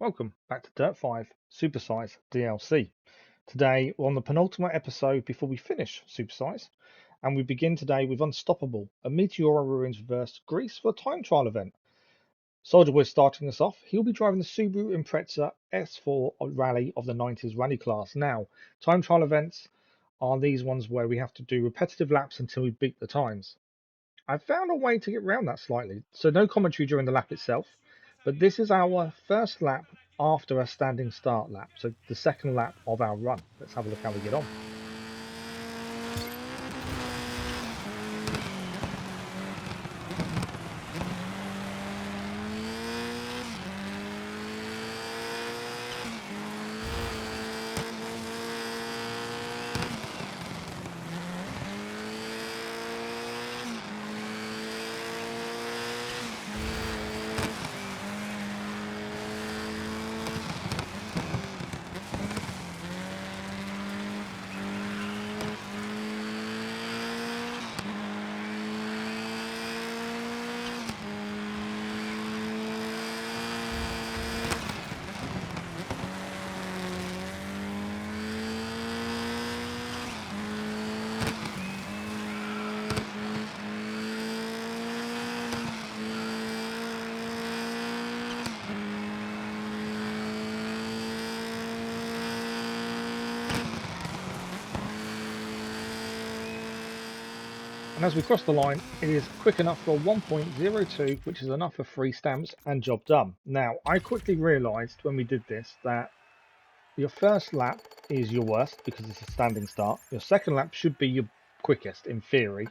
Welcome back to Dirt 5 SuperSize DLC. Today we're on the penultimate episode before we finish SuperSize, and we begin today with Unstoppable, a Meteora Ruins Reverse Greece for a time trial event. Soldierboy starting us off. He'll be driving the Subaru Impreza S4 Rally of the 90s rally class. Now, time trial events are these ones where we have to do repetitive laps until we beat the times. I found a way to get around that slightly, so no commentary during the lap itself, but this is our first lap after a standing start lap, so the second lap of our run. Let's have a look how we get on. And as we cross the line, it is quick enough for 1.02, which is enough for 3 stamps and job done. Now, I quickly realised when we did this that your first lap is your worst because it's a standing start. Your second lap should be your quickest in theory,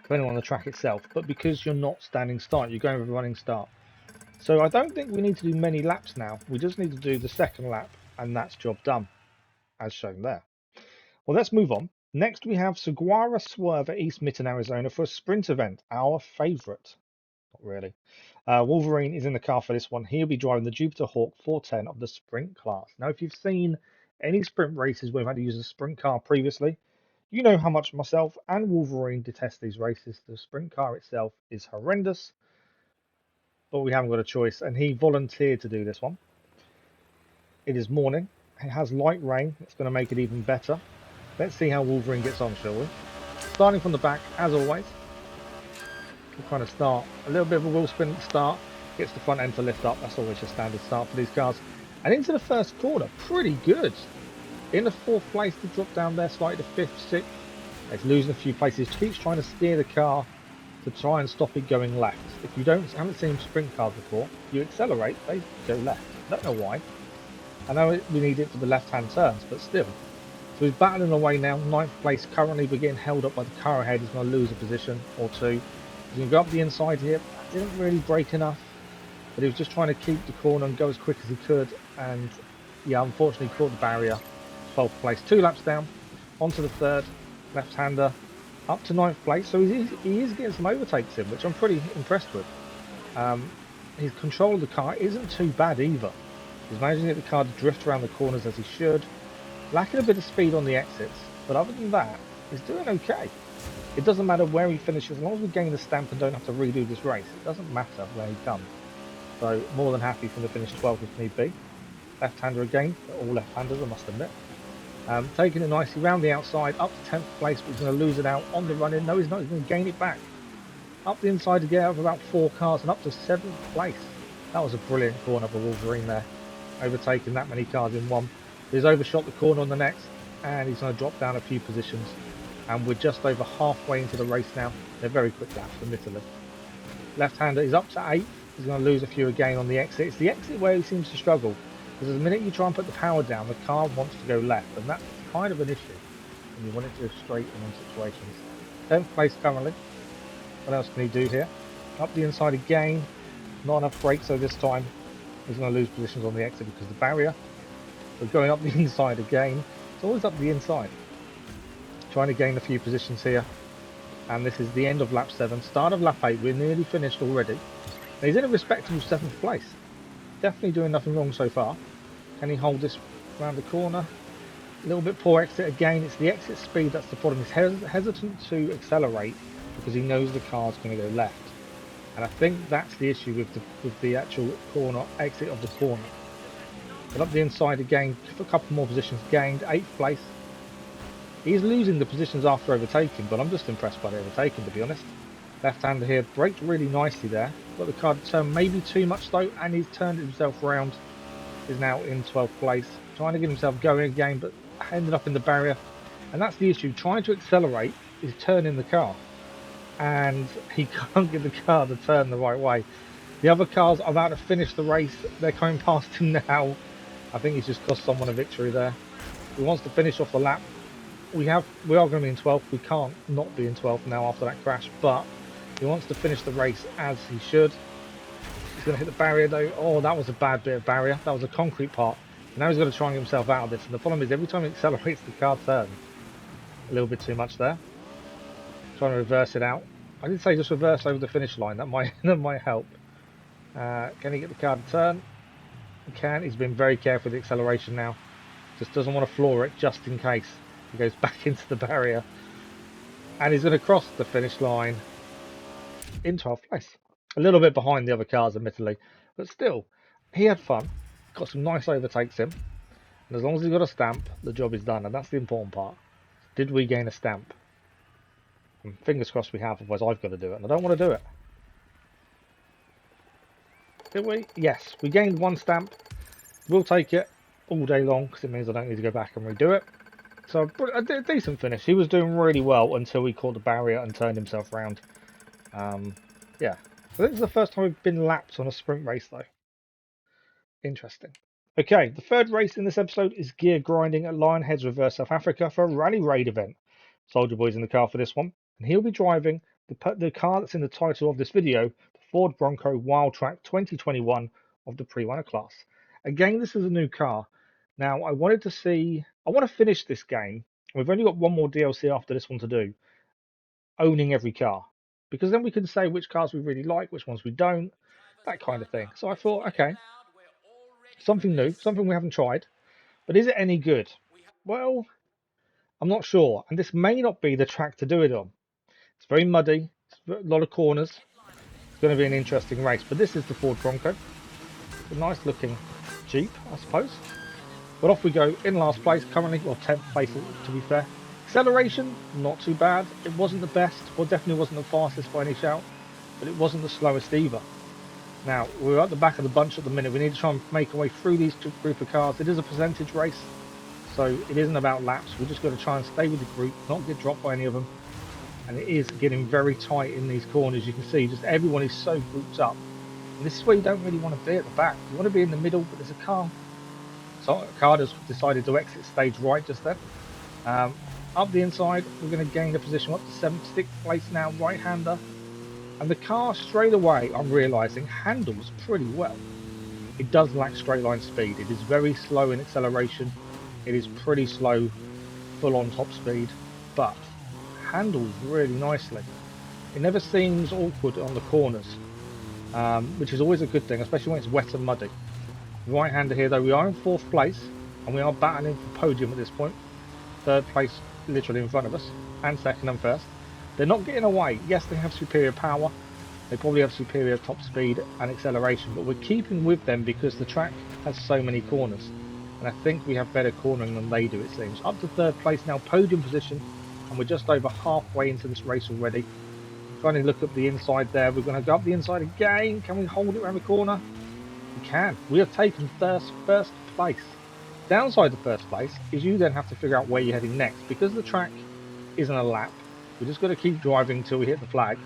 depending on the track itself. But because you're not standing start, you're going with a running start. So I don't think we need to do many laps now. We just need to do the second lap and that's job done, as shown there. Well, let's move on. Next, we have Saguaro Swerve at East Mitten, Arizona for a sprint event, our favourite. Not really. Wolverine is in the car for this one. He'll be driving the Jupiter Hawk 410 of the sprint class. Now, if you've seen any sprint races where we've had to use a sprint car previously, you know how much myself and Wolverine detest these races. The sprint car itself is horrendous, but we haven't got a choice, and he volunteered to do this one. It is morning. It has light rain. It's going to make it even better. Let's see how Wolverine gets on, shall we? Starting from the back, as always. We'll kind of start a little bit of a wheel spin at the start. Gets the front end to lift up. That's always a standard start for these cars. And into the first corner, pretty good. In the 4th place to drop down there, slightly to 5th, 6th. It's losing a few places. Keeps trying to steer the car to try and stop it going left. If you haven't seen sprint cars before, you accelerate, they go left. Don't know why. I know we need it for the left-hand turns, but still. So he's battling away now, 9th place currently, but getting held up by the car ahead. He's going to lose a position or two. He's going to go up the inside here. Didn't really break enough, but he was just trying to keep the corner and go as quick as he could. And yeah, unfortunately caught the barrier. 12th place, 2 laps down, onto the 3rd, left-hander, up to 9th place. So he is getting some overtakes in, which I'm pretty impressed with. His control of the car isn't too bad either. He's managing to get the car to drift around the corners as he should. Lacking a bit of speed on the exits, but other than that, he's doing okay. It doesn't matter where he finishes, as long as we gain the stamp and don't have to redo this race. It doesn't matter where he comes. So more than happy for him to finish 12th if need be. Left-hander again, all left-handers I must admit. Taking it nicely round the outside, up to 10th place, but he's going to lose it out on the run-in. No, he's not. He's going to gain it back. Up the inside to get out of about 4 cars and up to 7th place. That was a brilliant corner for Wolverine there, overtaking that many cars in one. He's overshot the corner on the next, and he's going to drop down a few positions. And we're just over halfway into the race now. They're very quick laps, admittedly. Left-hander is up to 8th. He's going to lose a few again on the exit. It's the exit where he seems to struggle, because the minute you try and put the power down, the car wants to go left, and that's kind of an issue when you want it to go straight in situations. 10th place currently. What else can he do here? Up the inside again. Not enough brakes, so this time he's going to lose positions on the exit because of the barrier. We're going up the inside again. It's always up the inside. Trying to gain a few positions here. And this is the end of lap 7, start of lap 8. We're nearly finished already. And he's in a respectable 7th place. Definitely doing nothing wrong so far. Can he hold this around the corner? A little bit poor exit again. It's the exit speed that's the problem. He's hesitant to accelerate because he knows the car's going to go left. And I think that's the issue with the actual corner exit of the corner. But up the inside again, a couple more positions gained, 8th place. He's losing the positions after overtaking, but I'm just impressed by the overtaking, to be honest. Left-hander here, braked really nicely there. Got the car to turn maybe too much though, and he's turned himself around. Is now in 12th place, trying to get himself going again, but ended up in the barrier. And that's the issue, trying to accelerate is turning the car. And he can't get the car to turn the right way. The other cars are about to finish the race. They're coming past him now. I think he's just cost someone a victory there. He wants to finish off the lap. We are going to be in 12th. We can't not be in 12th now after that crash, but he wants to finish the race as he should. He's going to hit the barrier though. Oh, that was a bad bit of barrier. That was a concrete part. Now he's got to try and get himself out of this. And the problem is every time he accelerates, the car turns. A little bit too much there. Trying to reverse it out. I did say just reverse over the finish line. That might help. Can he get the car to turn? He can. He's been very careful with the acceleration now. Just doesn't want to floor it just in case he goes back into the barrier. And he's going to cross the finish line in 12th place. A little bit behind the other cars, admittedly. But still, he had fun. Got some nice overtakes in. And as long as he's got a stamp, the job is done. And that's the important part. Did we gain a stamp? And fingers crossed we have, otherwise I've got to do it. And I don't want to do it. Did we? Yes, we gained 1 stamp. We'll take it all day long because it means I don't need to go back and redo it. So a decent finish. He was doing really well until he caught the barrier and turned himself around. Yeah. So this is the first time we've been lapped on a sprint race though. Interesting. Okay, the third race in this episode is gear grinding at Lionheads Reverse South Africa for a rally raid event. Soldierboy's in the car for this one, and he'll be driving the car that's in the title of this video, the Ford Bronco Wildtrac 2021 of the pre-runner class. Again, this is a new car. Now, I want to finish this game. We've only got one more DLC after this one to do, owning every car. Because then we can say which cars we really like, which ones we don't, that kind of thing. So I thought, okay, something new, something we haven't tried. But is it any good? Well, I'm not sure. And this may not be the track to do it on. It's very muddy, it's a lot of corners. It's going to be an interesting race. But this is the Ford Bronco. It's a nice looking Jeep, I suppose. But off we go in last place currently, or 10th place to be fair. Acceleration, not too bad. It wasn't the best, or definitely wasn't the fastest by any shout, but it wasn't the slowest either. Now, we're at the back of the bunch at the minute. We need to try and make our way through these group of cars. It is a percentage race, so it isn't about laps. We're just going to try and stay with the group, not get dropped by any of them. And it is getting very tight in these corners. You can see just everyone is so grouped up. And this is where you don't really want to be at the back. You want to be in the middle, but there's a car. So a car has decided to exit stage right just then. Up the inside, we're going to gain a position up to 6th place now, right-hander. And the car straight away, I'm realising, handles pretty well. It does lack straight line speed. It is very slow in acceleration. It is pretty slow, full on top speed, but handles really nicely. It never seems awkward on the corners, which is always a good thing, especially when it's wet and muddy. Right-hander here though, we are in 4th place, and we are battling for podium at this point. 3rd place literally in front of us, and 2nd and 1st. They're not getting away. Yes, they have superior power. They probably have superior top speed and acceleration, but we're keeping with them because the track has so many corners. And I think we have better cornering than they do, it seems. Up to 3rd place now, podium position, and we're just over halfway into this race already. Trying to look up the inside there. We're going to go up the inside again. Can we hold it around the corner? We can. We have taken first place. Downside to 1st place is you then have to figure out where you're heading next. Because the track isn't a lap, we're just going to keep driving until we hit the flag.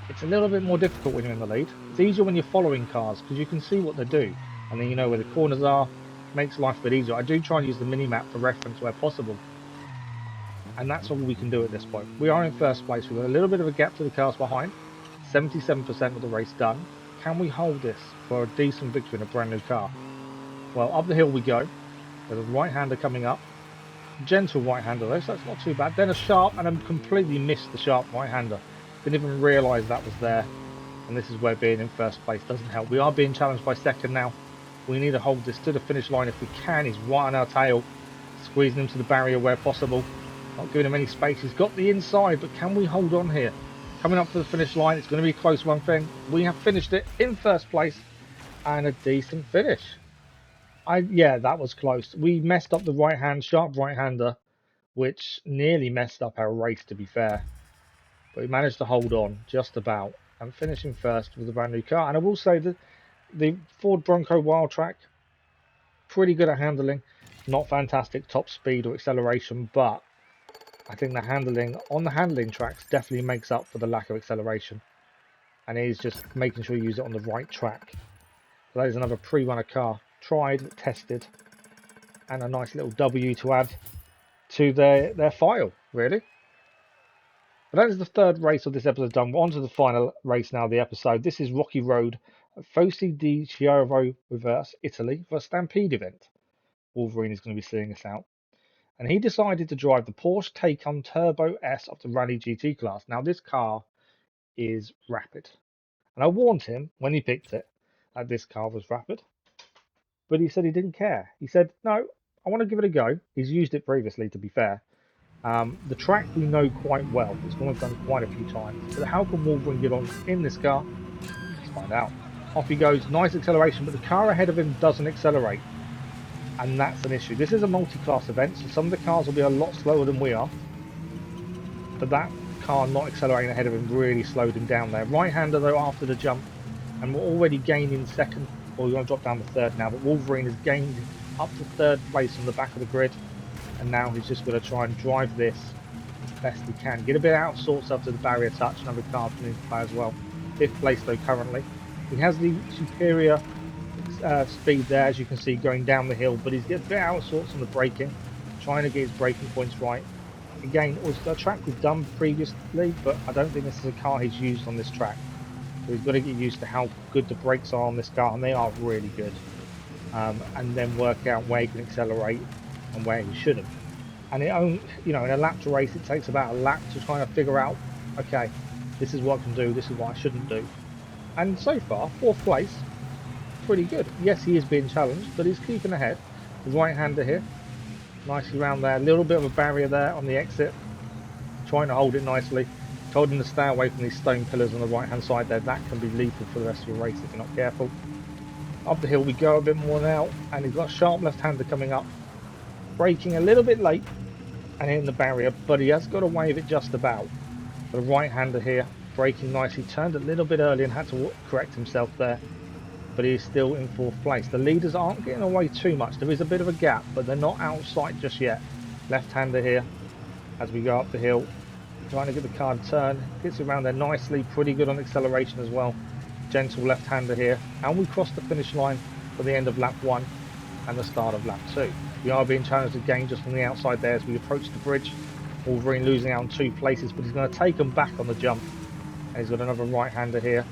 It's a little bit more difficult when you're in the lead. It's easier when you're following cars because you can see what they do, and then you know where the corners are. Makes life a bit easier. I do try and use the mini-map for reference where possible, and that's all we can do at this point. We are in 1st place. We've got a little bit of a gap to the cars behind. 77% of the race done. Can we hold this for a decent victory in a brand new car? Well, up the hill we go. There's a right-hander coming up. Gentle right-hander though, so that's not too bad. Then a sharp, and I completely missed the sharp right-hander. Didn't even realise that was there. And this is where being in 1st place doesn't help. We are being challenged by 2nd now. We need to hold this to the finish line if we can. He's right on our tail. Squeezing him to the barrier where possible. Not giving him any space. He's got the inside, but can we hold on here? Coming up to the finish line, it's going to be close, one thing. We have finished it in 1st place and a decent finish. Yeah, that was close. We messed up the right hand, sharp right hander, which nearly messed up our race, to be fair. But we managed to hold on just about and finishing first with a brand new car. And I will say that the Ford Bronco Wildtrac, pretty good at handling, not fantastic top speed or acceleration, but I think the handling on the handling tracks definitely makes up for the lack of acceleration. And it is just making sure you use it on the right track. So that is another pre-runner car, tried, tested, and a nice little W to add to their file, really. But that is the third race of this episode done. We're on to the final race now of the episode. This is Rocky Road at Foci Di Ciovo Reverse, Italy, for a Stampede event. Wolverine is going to be seeing us out. And he decided to drive the Porsche Taycan Turbo S of the Rally GT class. Now, this car is rapid. And I warned him when he picked it that this car was rapid. But he said he didn't care. He said, no, I want to give it a go. He's used it previously, to be fair. The track we know quite well. It's one we've done quite a few times. But how can Wolverine get on in this car? Let's find out. Off he goes. Nice acceleration, but the car ahead of him doesn't accelerate. And that's an issue. This is a multi-class event, so some of the cars will be a lot slower than we are. But that car not accelerating ahead of him really slowed him down there. Right-hander, though, after the jump. And we're already gaining second. Well, we're going to drop down to third now. But Wolverine has gained up to third place on the back of the grid. And now he's just going to try and drive this as best he can. Get a bit out of sorts after the barrier touch. Another car coming into play as well. Fifth place, though, currently. He has the superior speed there, as you can see, going down the hill, but he's getting a bit out of sorts on the braking, trying to get his braking points right. Again, it was a track we've done previously, but I don't think this is a car he's used on this track. So he's got to get used to how good the brakes are on this car, and they are really good. And then work out where he can accelerate and where he shouldn't. And it only, in a lap to race, it takes about a lap to try to figure out, okay, this is what I can do, this is what I shouldn't do. And so far, fourth place. Pretty good. Yes, he is being challenged, but he's keeping ahead. The right-hander here, nicely round there. A little bit of a barrier there on the exit, trying to hold it nicely. Told him to stay away from these stone pillars on the right-hand side there. That can be lethal for the rest of your race if you're not careful. Up the hill we go a bit more now, and he's got a sharp left-hander coming up, braking a little bit late and hitting the barrier, but he has got away with it just about. The right-hander here, braking nicely, turned a little bit early and had to correct himself there. But he's still in fourth place. The leaders aren't getting away too much. There is a bit of a gap, but they're not out of sight just yet. Left-hander here as we go up the hill, trying to get the car to turn. Gets around there nicely, pretty good on acceleration as well. Gentle left-hander here, and we cross the finish line for the end of lap 1 and the start of lap 2. We are being challenged again just from the outside there as we approach the bridge. Wolverine losing out on 2 places, but he's going to take them back on the jump. And he's got another right-hander here.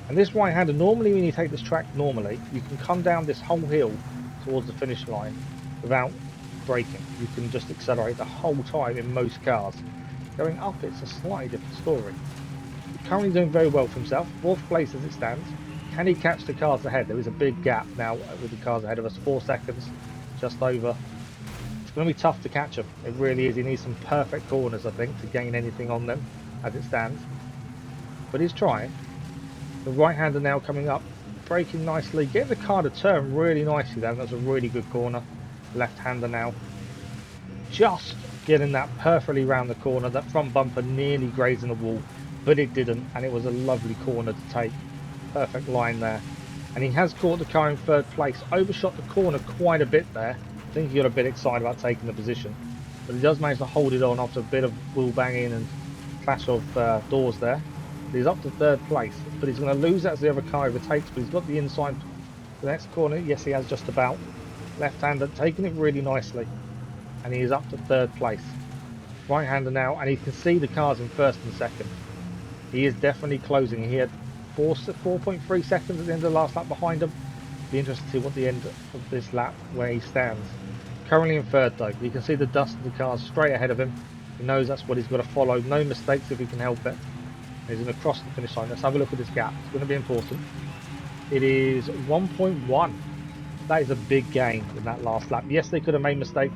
And this right-hander, normally when you take this track normally, you can come down this whole hill towards the finish line without braking. You can just accelerate the whole time in most cars. Going up, it's a slightly different story. He's currently doing very well for himself, fourth place as it stands. Can he catch the cars ahead? There is a big gap now with the cars ahead of us, 4 seconds, just over. It's going to be tough to catch him. It really is. He needs some perfect corners, I think, to gain anything on them as it stands. But he's trying. The right-hander now coming up, braking nicely, getting the car to turn really nicely there. That's a really good corner. Left-hander now, just getting that perfectly round the corner. That front bumper nearly grazing the wall, but it didn't, and it was a lovely corner to take. Perfect line there. And he has caught the car in third place, overshot the corner quite a bit there. I think he got a bit excited about taking the position, but he does manage to hold it on after a bit of wheel banging and clash of doors there. He's up to third place, but he's going to lose that as the other car overtakes, but he's got the inside the next corner. Yes, he has just about. Left-hander taking it really nicely, and he is up to third place. Right-hander now, and he can see the cars in first and second. He is definitely closing. He had 4.3 seconds at the end of the last lap behind him. Be interested to see what the end of this lap where he stands. Currently in third though. You can see the dust of the cars straight ahead of him. He knows that's what he's got to follow. No mistakes if he can help it. He's going to cross the finish line. Let's have a look at this gap. It's going to be important. It is 1.1. That is a big gain in that last lap. Yes, they could have made mistakes,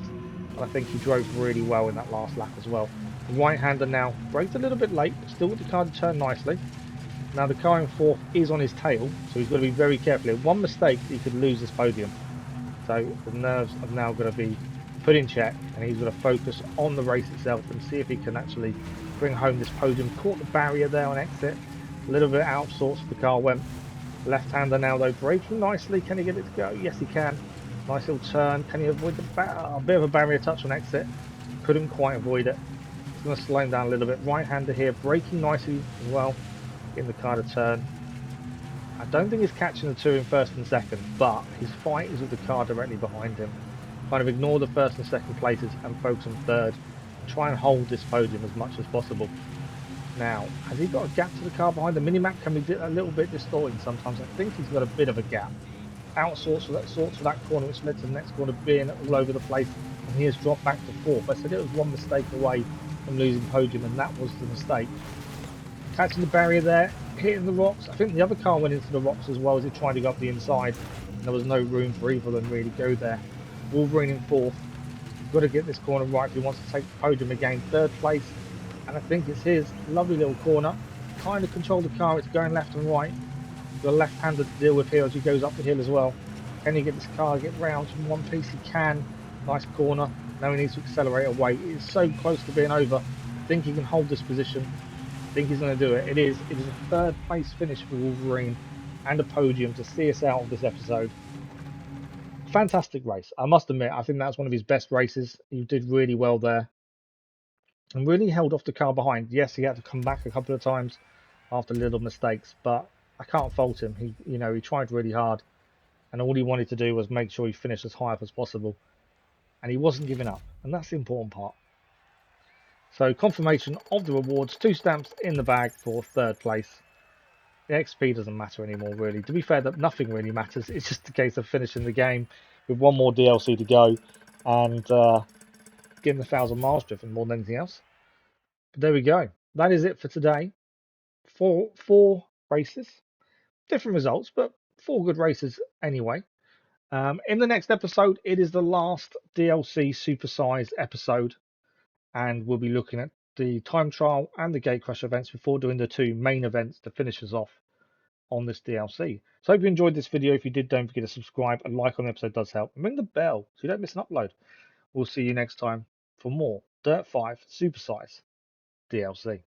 but I think he drove really well in that last lap as well. The right-hander now braked a little bit late, but still with the car to turn nicely. Now the car in fourth is on his tail, so he's got to be very careful. One mistake, he could lose this podium. So the nerves are now going to be put in check, and he's going to focus on the race itself and see if he can actually bring home this podium. Caught the barrier there on exit, a little bit out of sorts. The car went left-hander now though, braking nicely. Can he get it to go? Yes, he can. Nice little turn. Can he avoid the a bit of a barrier touch on exit? Couldn't quite avoid it. It's going to slow him down a little bit. Right-hander here, braking nicely as well, getting the car to turn. I don't think he's catching the two in first and second, but his fight is with the car directly behind him. Kind of ignore the first and second places and focus on third. Try and hold this podium as much as possible. Now, has he got a gap to the car behind? The minimap can be a little bit distorting sometimes. I think he's got a bit of a gap. Out sorts for that corner, which led to the next corner being all over the place, and he has dropped back to fourth. I said it was one mistake away from losing podium, and that was the mistake. Catching the barrier there, hitting the rocks. I think the other car went into the rocks as well as he tried to go up the inside, and there was no room for either of them really go there. Wolverine in fourth. Got to get this corner right if he wants to take the podium again. Third place, and I think it's his. Lovely little corner. Kind of control the car. It's going left and right. Got a left-hander to deal with here as he goes up the hill as well. Can he get this car, get round in one piece? He can. Nice corner. Now he needs to accelerate away. It is so close to being over. I think he can hold this position. I think he's going to do it. It is a third place finish for Wolverine and a podium to see us out of this episode. Fantastic race. I must admit, I think that's one of his best races. He did really well there and really held off the car behind. Yes, he had to come back a couple of times after little mistakes, but I can't fault him. He tried really hard, and all he wanted to do was make sure he finished as high up as possible, and he wasn't giving up, and that's the important part. So confirmation of the rewards, 2 stamps in the bag for third place. The XP doesn't matter anymore, really. To be fair, that nothing really matters. It's just a case of finishing the game with one more DLC to go and getting the 1,000 miles driven more than anything else. But there we go. That is it for today. Four races, different results, but 4 good races anyway. In the next episode, it is the last DLC supersized episode, and we'll be looking at the time trial and the gate crash events before doing the 2 main events to finish us off on this DLC. So I hope you enjoyed this video. If you did, don't forget to subscribe. A like on the episode does help. And ring the bell so you don't miss an upload. We'll see you next time for more Dirt 5 Supersize DLC.